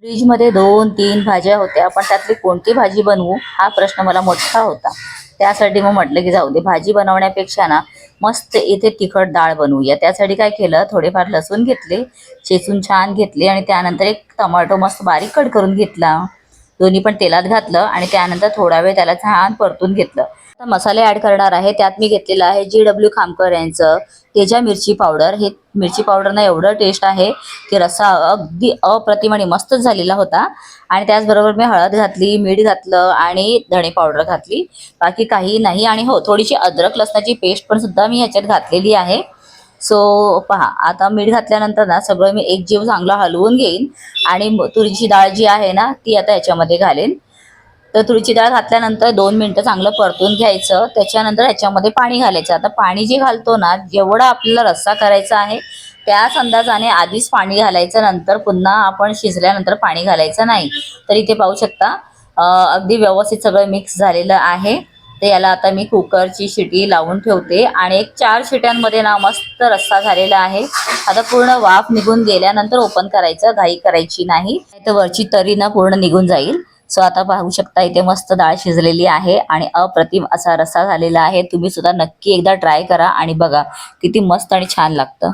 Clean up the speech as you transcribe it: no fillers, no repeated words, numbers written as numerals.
फ्रीजमध्ये 2-3 भाज्या होत्या, पण त्यातली कोणती भाजी बनवू हा प्रश्न मला मोठा होता. त्यासाठी मग म्हटलं की जाऊ दे, भाजी बनवण्यापेक्षा ना मस्त इथे तिखट डाळ बनवूया. त्यासाठी काय केलं, थोडेफार लसूण घेतले, चेचून छान घेतले आणि त्यानंतर एक टोमॅटो मस्त बारीक कट करून घेतला. दोन्ही पण तेलात घातलं आणि त्यानंतर थोडा वेळ त्याला छान परतून घेतलं. आता मसाले ॲड करणार आहे. त्यात मी घेतलेलं आहे GW खामकर यांचं तेजा मिरची पावडर. हे मिरची पावडरनं एवढं टेस्ट आहे की रस्सा अगदी अप्रतिम आणि मस्तच झालेला होता. आणि त्याचबरोबर मी हळद घातली, मीठ घातलं आणि धणे पावडर घातली, बाकी काही नाही. आणि हो, थोडीशी अद्रक लसणाची पेस्ट पण सुद्धा मी ह्याच्यात घातलेली आहे. सो पहा, आता मीठ घातल्यानंतर ना सगळं मी एकजीव चांगलं हलवून घेईन आणि तुरीची डाळ जी आहे ना ती आता याच्यामध्ये घालेन. तर तुरीची डाळ घातल्यानंतर 2 मिनिटं चांगलं परतून घ्यायचं. त्याच्यानंतर ह्याच्यामध्ये पाणी घालायचं. आता पाणी जे घालतो ना, जेवढा आपल्याला रस्सा करायचा आहे त्याच अंदाजाने आधीच पाणी घालायचं, नंतर पुन्हा आपण शिजल्यानंतर पाणी घालायचं नाही. तर इथे पाहू शकता अगदी व्यवस्थित सगळं मिक्स झालेलं आहे. तर याला आता मी कुकरची शिटी लावून ठेवते आणि एक 4 शिट्यांमध्ये ना मस्त रस्सा झालेला आहे. आता पूर्ण वाफ निघून गेल्यानंतर ओपन करायचं, घाई करायची नाही, तर वरची तरी ना पूर्ण निघून जाईल. सो आता पाहू शकता इथे मस्त डाळ शिजलेली आहे आणि अप्रतिम असा रस्सा झालेला आहे. तुम्ही सुद्धा नक्की एकदा ट्राय करा आणि बघा किती मस्त आणि छान लागतं.